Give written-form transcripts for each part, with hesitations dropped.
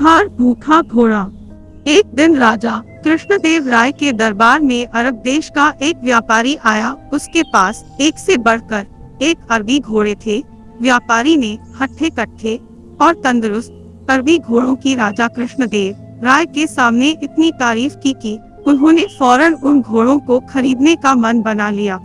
खूंखार भूखा घोड़ा। एक दिन राजा कृष्णदेव राय के दरबार में अरब देश का एक व्यापारी आया। उसके पास एक से बढ़कर एक अरबी घोड़े थे। व्यापारी ने हट्ठे कट्ठे और तंदुरुस्त अरबी घोड़ों की राजा कृष्णदेव राय के सामने इतनी तारीफ की कि उन्होंने फौरन उन घोड़ों को खरीदने का मन बना लिया।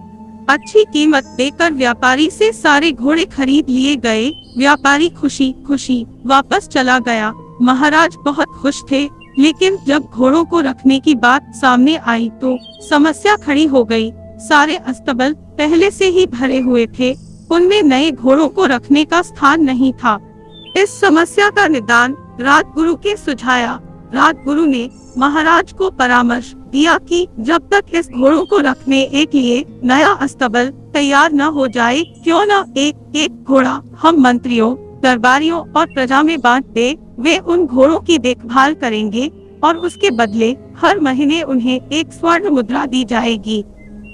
अच्छी कीमत देकर व्यापारी से सारे घोड़े खरीद लिए गए। व्यापारी खुशी खुशी वापस चला गया। महाराज बहुत खुश थे, लेकिन जब घोड़ों को रखने की बात सामने आई तो समस्या खड़ी हो गई। सारे अस्तबल पहले से ही भरे हुए थे, उनमें नए घोड़ों को रखने का स्थान नहीं था। इस समस्या का निदान राजगुरु के सुझाया। राजगुरु ने महाराज को परामर्श दिया कि जब तक इस घोड़ों को रखने एक लिए नया अस्तबल तैयार न हो जाए, क्यों न एक एक घोड़ा हम मंत्रियों, दरबारियों और प्रजा में बांट दे। वे उन घोड़ों की देखभाल करेंगे और उसके बदले हर महीने उन्हें एक स्वर्ण मुद्रा दी जाएगी।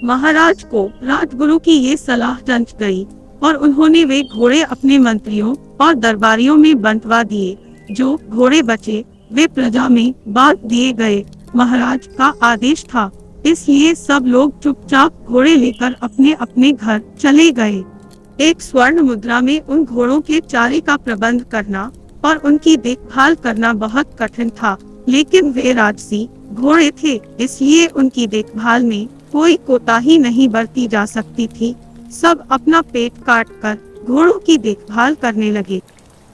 महाराज को राजगुरु की ये सलाह जंच गई और उन्होंने वे घोड़े अपने मंत्रियों और दरबारियों में बंटवा दिए। जो घोड़े बचे वे प्रजा में बांट दिए गए। महाराज का आदेश था, इसलिए सब लोग चुपचाप घोड़े लेकर अपने अपने घर चले गए। एक स्वर्ण मुद्रा में उन घोड़ों के चारे का प्रबंध करना और उनकी देखभाल करना बहुत कठिन था, लेकिन वे राजसी घोड़े थे, इसलिए उनकी देखभाल में कोई कोताही नहीं बरती जा सकती थी। सब अपना पेट काट कर घोड़ों की देखभाल करने लगे।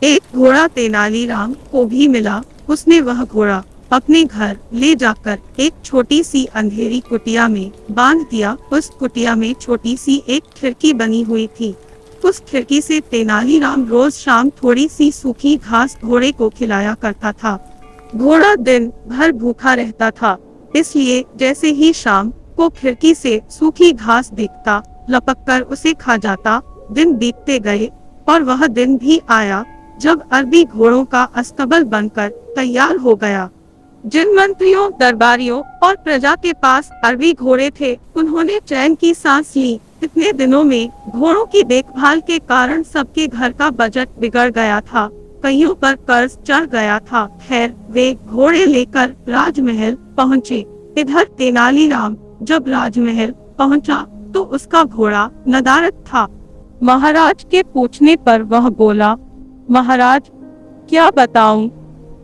एक घोड़ा तेनालीराम को भी मिला। उसने वह घोड़ा अपने घर ले जाकर एक छोटी सी अंधेरी कुटिया में बांध दिया। उस कुटिया में छोटी सी एक खिड़की बनी हुई थी। उस खिड़की से तेनालीराम रोज शाम थोड़ी सी सूखी घास घोड़े को खिलाया करता था। घोड़ा दिन भर भूखा रहता था, इसलिए जैसे ही शाम को खिड़की से सूखी घास देखता, लपककर उसे खा जाता। दिन बीतते गए और वह दिन भी आया जब अरबी घोड़ों का अस्तबल बनकर तैयार हो गया। जिन मंत्रियों, दरबारियों और प्रजा के पास अरबी घोड़े थे, उन्होंने चैन की सांस ली। इतने दिनों में घोड़ों की देखभाल के कारण सबके घर का बजट बिगड़ गया था। कईयों पर कर्ज चढ़ गया था। खैर, वे घोड़े लेकर राजमहल पहुँचे। इधर तेनालीराम जब राजमहल पहुँचा तो उसका घोड़ा नदारद था। महाराज के पूछने पर वह बोला, महाराज क्या बताऊं,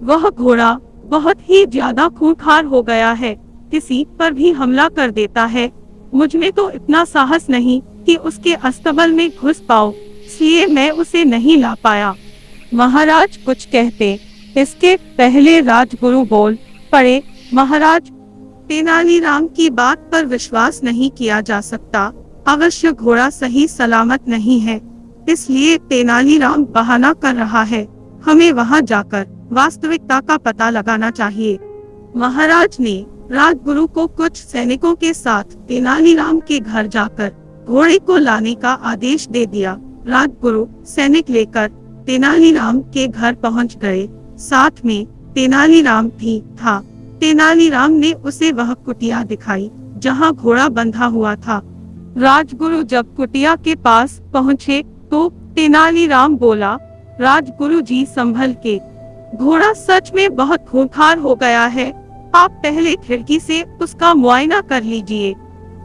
वह घोड़ा बहुत ही ज्यादा खूंखार हो गया है, किसी पर भी हमला कर देता है। मुझ में तो इतना साहस नहीं कि उसके अस्तबल में घुस पाऊं, इसलिए मैं उसे नहीं ला पाया। महाराज कुछ कहते, इसके पहले राजगुरु बोल पड़े, महाराज तेनालीराम की बात पर विश्वास नहीं किया जा सकता। अवश्य घोड़ा सही सलामत नहीं है, इसलिए तेनालीराम बहाना कर रहा है। हमें वहां जाकर वास्तविकता का पता लगाना चाहिए। महाराज ने राजगुरु को कुछ सैनिकों के साथ तेनालीराम के घर जाकर घोड़े को लाने का आदेश दे दिया। राजगुरु सैनिक लेकर तेनालीराम के घर पहुंच गए। साथ में तेनालीराम भी था। तेनालीराम ने उसे वह कुटिया दिखाई जहां घोड़ा बंधा हुआ था। राजगुरु जब कुटिया के पास पहुंचे तो तेनालीराम बोला, राजगुरु जी संभल के, घोड़ा सच में बहुत खूंखार हो गया है। आप पहले खिड़की से उसका मुआयना कर लीजिए।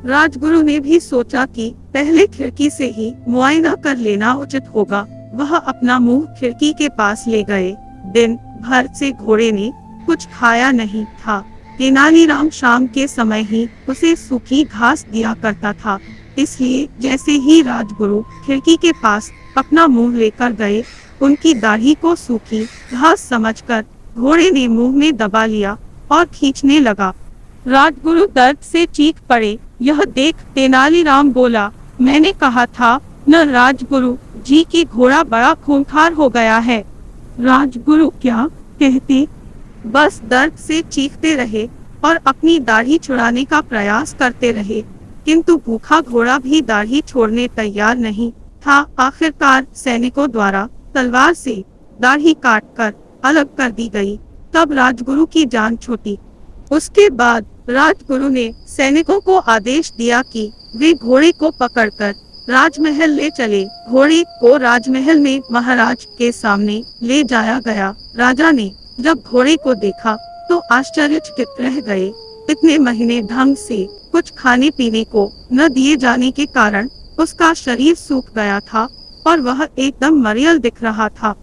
राजगुरु ने भी सोचा कि पहले खिड़की से ही मुआयना कर लेना उचित होगा। वह अपना मुंह खिड़की के पास ले गए। दिन भर से घोड़े ने कुछ खाया नहीं था। तेनालीराम शाम के समय ही उसे सूखी घास दिया करता था, इसलिए जैसे ही राजगुरु खिड़की के पास अपना मुंह लेकर गए, उनकी दाढ़ी को सूखी घास समझकर घोड़े ने मुंह में दबा लिया और खींचने लगा। राजगुरु दर्द से चीख पड़े। यह देख तेनालीराम बोला, मैंने कहा था न राजगुरु जी की घोड़ा बड़ा खूंखार हो गया है। राजगुरु क्या कहते, बस दर्द से चीखते रहे और अपनी दाढ़ी छुड़ाने का प्रयास करते रहे, किंतु भूखा घोड़ा भी दाढ़ी छोड़ने तैयार नहीं था। आखिरकार सैनिकों द्वारा तलवार से दाढ़ी काटकर अलग कर दी गई। तब राजगुरु की जान छूटी। उसके बाद राजगुरु ने सैनिकों को आदेश दिया कि वे घोड़े को पकड़कर राजमहल ले चले। घोड़े को राजमहल में महाराज के सामने ले जाया गया। राजा ने जब घोड़े को देखा तो आश्चर्यचकित रह गए। इतने महीने ढंग से कुछ खाने पीने को न दिए जाने के कारण उसका शरीर सूख गया था और वह एकदम मरियल दिख रहा था।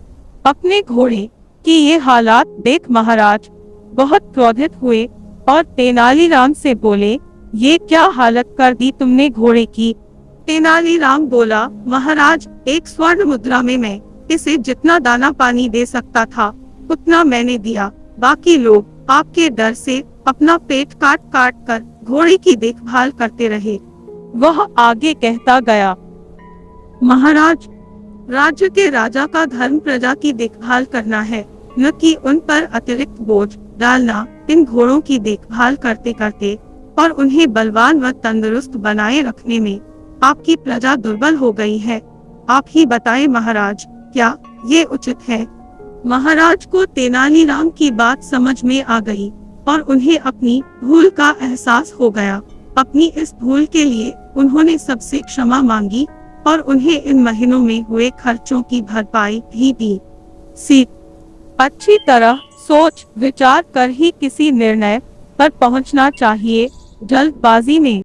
अपने घोड़े की ये हालात देख महाराज बहुत क्रोधित हुए और तेनालीराम से बोले, ये क्या हालत कर दी तुमने घोड़े की? तेनालीराम बोला, महाराज, एक स्वर्ण मुद्रा में मैं इसे जितना दाना पानी दे सकता था उतना मैंने दिया। बाकी लोग आपके डर से अपना पेट काट काट कर घोड़े की देखभाल करते रहे। वह आगे कहता गया, महाराज, राज्य के राजा का धर्म प्रजा की देखभाल करना है, न कि उन पर अतिरिक्त बोझ डालना। इन घोड़ों की देखभाल करते करते और उन्हें बलवान व तंदुरुस्त बनाए रखने में आपकी प्रजा दुर्बल हो गई है। आप ही बताएं महाराज, क्या ये उचित है? महाराज को तेनालीराम की बात समझ में आ गई और उन्हें अपनी भूल का एहसास हो गया। अपनी इस भूल के लिए उन्होंने सबसे क्षमा मांगी और उन्हें इन महीनों में हुए खर्चों की भरपाई भी दी। अच्छी तरह सोच विचार कर ही किसी निर्णय पर पहुंचना चाहिए। जल्दबाजी में